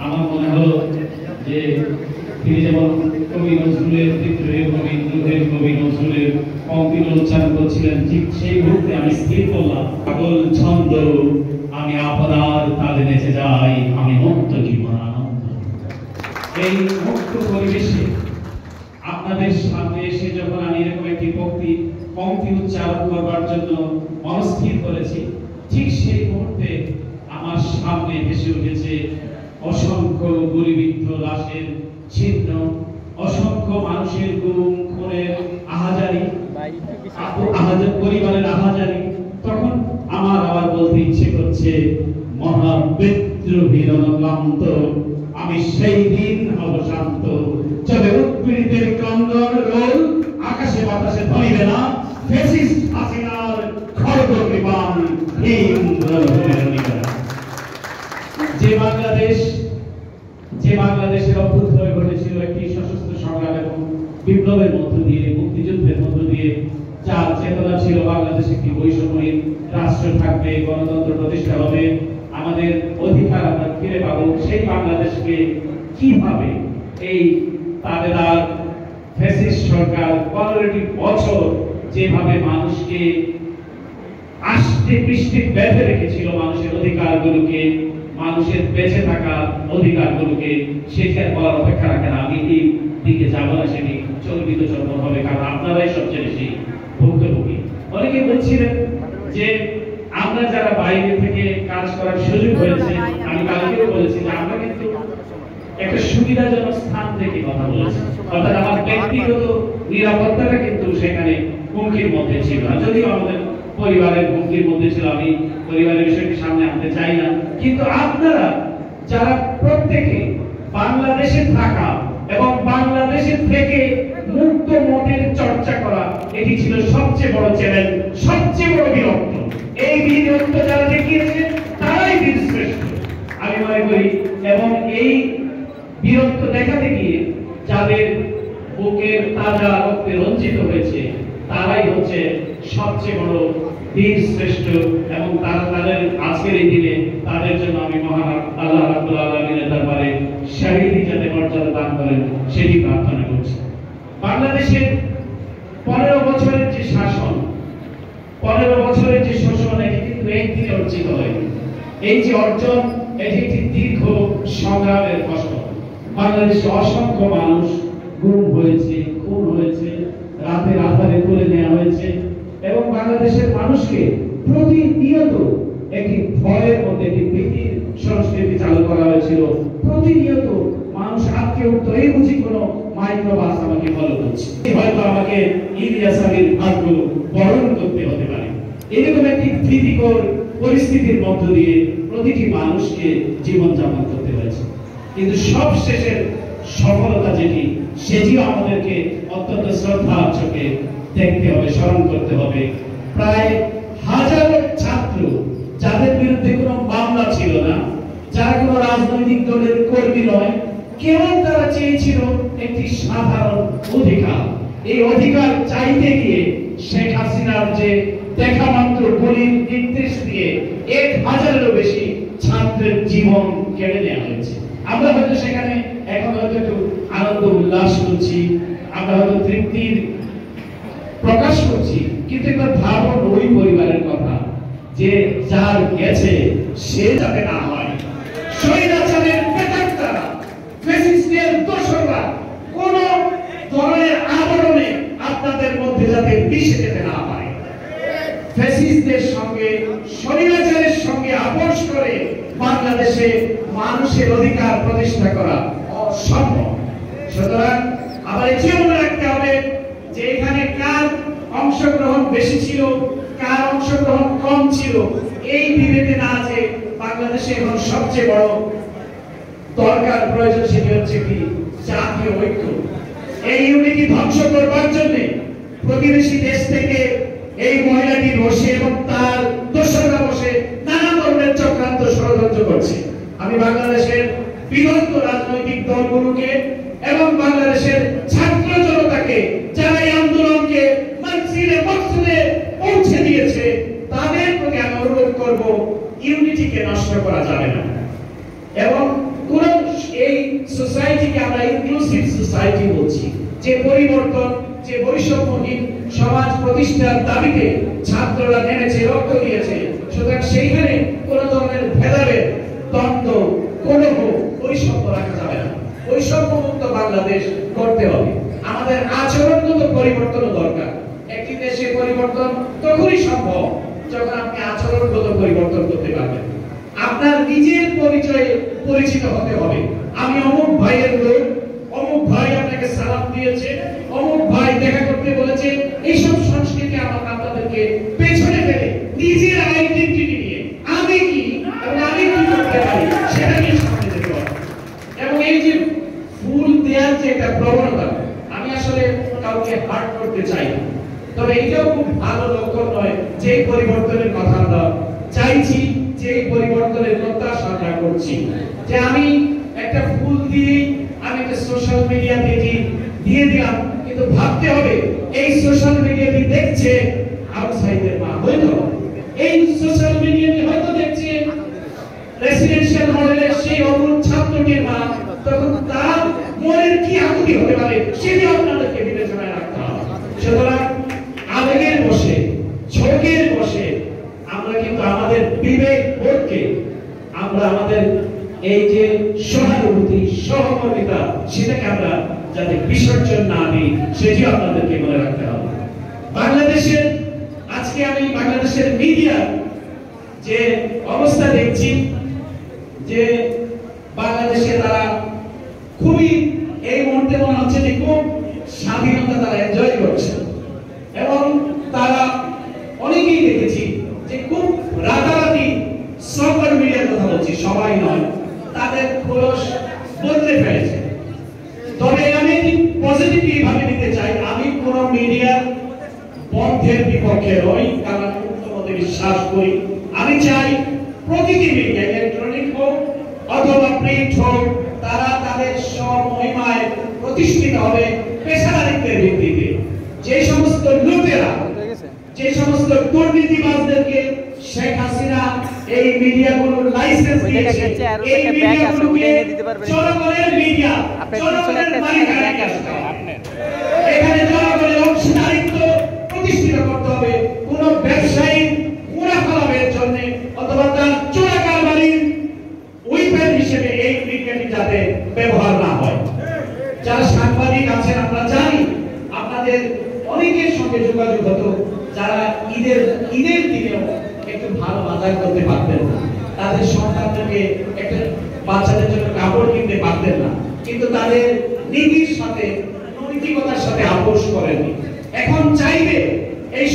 আমার মনে হলো যে তিনি যেমন কবি নজরুলের বিদ্রোহের কবি রুহের কবি নজরুলের পঙ্ক্তিগুলো উচ্চারণ করছিলেন, ঠিক সেই মুহূর্তে আমি স্থির করলাম, পাগল ছন্দ আমি আপনার তালে নেচে যাই, আমি মুক্ত জীবন আনন্দ। এই মুক্ত পরিবেশে আপনাদের সামনে এসে যখন আমি এরকম একটি পঙ্ক্তি উচ্চারণ করবার জন্য মনস্থির করেছি, ঠিক সেই মুহূর্তে আমার সামনে ভেসে উঠেছে অসংখ্য গুলিবিদ্ধ লাশের চিহ্ন, অসংখ্য মানুষের গুম খুনের আহাজারি, পরিবারের আহাজারি। তখন আমার আবার বলতে ইচ্ছে করছে, মহাবিদ্রোহীর অনক্লান্ত আমি সেই দিন হব শান্ত, যবে উৎপীড়িতের ক্রন্দন রোল আকাশে বাতাসে ধরিবে না, ফ্যাসিস্ট হাসিনার খড়গ কৃপান যে বাংলাদেশের অভ্যুদয় ঘটেছিল একটি সশস্ত্র সংগ্রাম এবং বিপ্লবের মধ্য দিয়ে, মুক্তিযুদ্ধের মধ্য দিয়ে, যার চেতনা ছিল বাংলাদেশ একটি বৈষম্যহীন রাষ্ট্র থাকবে, গণতন্ত্র প্রতিষ্ঠা হবে, আমাদের অধিকার আমরা ফিরে পাবো, সেই বাংলাদেশকে কিভাবে এই তাবেদার ফ্যাসিস্ট সরকার 15টি বছর যেভাবে মানুষকে আষ্টে পৃষ্ঠে বেঁধে রেখেছিল, মানুষের অধিকারগুলোকে, মানুষের বেঁচে থাকা অধিকারগুলোকে, সেটা বলার অপেক্ষা রাখে না। আমি এই দিকে যাবো না, সেটি চর্বিত চর্ম হবে, কারণ আপনারাই সবচেয়ে বেশি ভুক্তভোগী। অনেকে বলছিলেন যে আমরা যারা বাইরে থেকে কাজ করার সুযোগ হয়েছে, আমি কালকেও বলেছি যে আমরা কিন্তু একটা সুবিধাজনক স্থান থেকে কথা বলেছি, অর্থাৎ আমার ব্যক্তিগত নিরাপত্তাটা কিন্তু সেখানে হুমকির মধ্যে ছিল না, যদিও আমাদের পরিবারের হুমকির মধ্যে ছিল, আমি পরিবারের বিষয়টি সামনে আনতে চাই না। কিন্তু আপনারা যারা প্রত্যেকে বাংলাদেশে থাকা এবং বাংলাদেশের থেকে মুক্ত মতের চর্চা করা, এটি ছিল সবচেয়ে বড় চ্যালেঞ্জ, সবচেয়ে বড় বিরক্ত। এই বিরক্ত যারা দেখিয়েছে তারাই বীরশ্রেষ্ঠ আমি মনে করি, এবং এই বিরক্ত দেখাতে গিয়ে যাদের বুকের তাজা রক্তে রঞ্জিত হয়েছে তারাই হচ্ছে সবচেয়ে বড় বীরশ্রেষ্ঠ, এবং তারা তাদের আজকের এই দিনে তাদের জন্য আমি মহান আল্লাহ রাব্বুল আলামিনের দরবারে শহীদি যাতে মর্যাদা দান করেন সেটি প্রার্থনা করছি। বাংলাদেশের 15 বছরের যে শাসন, 15 বছরের যে শোষণ, এটি কিন্তু একদিনে অর্জিত হয়নি। এই যে অর্জন, এটি একটি দীর্ঘ সংগ্রামের ফসল। বাংলাদেশে অসংখ্য মানুষ গুম হয়েছে, খুন হয়েছে, রাতের আধারে তুলে নেওয়া হয়েছে, এবং বাংলাদেশের মানুষকে প্রতিনিয়ত একটি ভয়ের মধ্যে, একটি ভীতির সংস্কৃতি চালু করা হয়েছিল। প্রতিনিয়ত মানুষ আটকে উঠতো, এই বুঝি কোনো মাইক্রোবাস আমাকে ফলো করছে, হয়তো আমাকে ইলিয়াস আলীর ভাগ্য বরণ করতে হতে পারে। এরকম একটি ভীতিকর পরিস্থিতির মধ্য দিয়ে প্রতিটি মানুষকে জীবনযাপন করতে হয়েছে। কিন্তু সবশেষের সফলতা যেটি, সেটিও আমাদেরকে অত্যন্ত শ্রদ্ধার চোখে দেখতে হবে, স্মরণ করতে হবে। প্রায় হাজারো ছাত্র, যাদের বিরুদ্ধে কোনো মামলা ছিল না, যারা কোনো রাজনৈতিক দলের কর্মী নয়, কেবল তারা চেয়েছিল একটি সাধারণ অধিকার। এই অধিকার চাইতে গিয়ে শেখ হাসিনার যে দেখা মাত্র গুলির নির্দেশ দিয়ে 1000-এরও বেশি ছাত্রের জীবন কেড়ে নেওয়া হয়েছে। আমরা হয়তো সেখানে এখন হয়তো একটু আনন্দ উল্লাস করছি, আমরা হয়তো তৃপ্তির প্রকাশ করছি, কিন্তু একবার ভাবুন ওই পরিবারের কথা, যে যার গেছে সে যাতে না হয়, স্বৈরাচারের প্রেতাত্মারা, ফ্যাসিস্টের দোসররা কোন ধরনের আবরণে আপনাদের মধ্যে যাতে মিশে যেতে না পারে। ফ্যাসিস্টদের সঙ্গে, স্বৈরাচারের সঙ্গে আপোষ করে বাংলাদেশে মানুষের অধিকার প্রতিষ্ঠা করা অসম্ভব। সুতরাং আবার এটিও মনে রাখতে হবে যে এখানে কার অংশগ্রহণ বেশি ছিল, কার অংশগ্রহণ কম ছিল, এই বিবেকে না যে বাংলাদেশে এখন সবচেয়ে বড় দরকার প্রয়োজন, সেটি হচ্ছে কি জাতীয় ঐক্য। এই ইউনিটি ধ্বংস করবার জন্য প্রতিবেশী দেশ থেকে এই মহিলাটি বসে এবং তার দোসররা বসে নানা ধরনের চক্রান্ত ষড়যন্ত্র করছে। আমি বাংলাদেশের বিভক্ত রাজনৈতিক দলগুলোকে এবং বাংলাদেশের ছাত্র জনতাকে, যারা এই আন্দোলনকে মঞ্চিলে মকসুদে পৌঁছে দিয়েছে, তাদের প্রতি আমি অনুরোধ করব, ইউনিটিকে নষ্ট করা যাবে না। এবং সোসাইটিকে আমরা ইনক্লুসিভ সোসাইটি বলছি, যে পরিবর্তন, যে বৈষম্যহীন সমাজ প্রতিষ্ঠার দাবিতে ছাত্ররা নেমেছে, রক্ত দিয়েছে। সুতরাং সেইখানে কোন ধরনের ভেদাভেদ, দ্বন্দ্ব, কলহ, বৈষম্য রাখা যাবে না। বৈষম্যমুক্ত বাংলাদেশ করতে হবে। আমাদের আচরণগত পরিবর্তনও দরকার। একটি দেশে পরিবর্তন তখনই সম্ভব যখন আপনি আচরণগত পরিবর্তন করতে পারবেন। আপনার নিজের পরিচয়ে পরিচিত হতে হবে। আমি অমুক ভাইয়ের লোক, অমুক ভাই আপনাকে সালাম দিয়েছে, অমুক ভাই দেখা করতে বলেছে। এইসব সংস্কৃতি আপনাদেরকে পেছনে ফেলে নিজের আইডেন্টিটি নিয়ে আমি কি এবং আমি কি করতে পারি সেটা নিয়ে সামনে যেতে হবে। এবং এই যে ফুল দেওয়ার যে একটা প্রবণতা, আমি আসলে কাউকে হার্ট করতে চাই না, তবে এটাও খুব ভালো লক্ষণ নয় যে পরিবর্তনের কথা আমরা চাইছি, যে পরিবর্তনের প্রত্যাশা আমরা করছি। যে আমি একটা ফুল দিয়ে আমি একটা সোশ্যাল মিডিয়াতে দিয়ে দিলাম, কিন্তু ভাবতে হবে এই সোশ্যাল মিডিয়াতে দেখছে আউটসাইডের মা, হয়তো এই সোশ্যাল মিডিয়াতে হয়তো দেখছে রেসিডেন্সিয়াল মডেলের সেই অমূল ছাত্রটির মা, তখন তার মনের কি আকুতি হতে পারে সেটি আপনাদেরকে বিবেচনায় রাখতে হবে। সুতরাং আবেগের বসে, ঝোঁকের বসে আমরা কিন্তু আমাদের বিবেক বোধকে আমরা আমাদের এই যে সহানুভূতি, সহমর্মিতা, সেটাকে আমরা যাতে বিসর্জন না দিই সেটি আপনাদেরকে মনে রাখতে হবে। বাংলাদেশের আজকে আমি বাংলাদেশের মিডিয়া যে অবস্থা দেখছি, যে বাংলাদেশে তারা খুবই এই মুহূর্তে মনে হচ্ছে যে খুব স্বাধীনতা তারা এনজয় করছে, এবং তারা অনেকেই দেখেছি যে খুব রাতারাতি সোশ্যাল মিডিয়ার কথা বলছি, সবাই নয়, তাদের খোলস বদলে ফেলেছে। তবে আমি পজিটিভলি ভাবে নিতে চাই, আমি কোন মিডিয়ার বন্ধের বিপক্ষে নই, কারণ আমি মুক্তমতে বিশ্বাস করি। আমি চাই প্রতিটি মিডিয়া, ইলেকট্রনিক হোক অথবা প্রিন্ট হোক, তারা তাদের স্বমহিমায় প্রতিষ্ঠিত হবে পেশাদারিত্বের ভিত্তিতে। যে সমস্ত লুটেরা, যে সমস্ত দুর্নীতিবাজদেরকে শেখ হাসিনা এই মিডিয়াগুলোর লাইসেন্স দিয়েছে, এই মিডিয়াগুলোকে জনগণের মিডিয়া, জনগণের মালিকানা এখানে জনগণের অংশীদারিত্ব প্রতিষ্ঠিত করতে হবে। কোন ব্যবসায়ী মুনাফা লাভের জন্য অথবা তার চোরা কারবারির উইপেন হিসেবে এই মিডিয়াটি যাতে ব্যবহার না হয়। যারা সাংবাদিক আছেন, আমরা জানি আপনাদের অনেকের সঙ্গে যোগাযোগ হতো, যারা ঈদের দিনেও একটু ভালো বাজার করতে পারতেন না, তাদের সন্তানদেরকে একটা বাচ্চাদের জন্য কাপড় কিনতে পারতেন না, কিন্তু তাদের নীতির সাথে, নৈতিকতার সাথে আপোষ করেননি। এখন চাইবে এই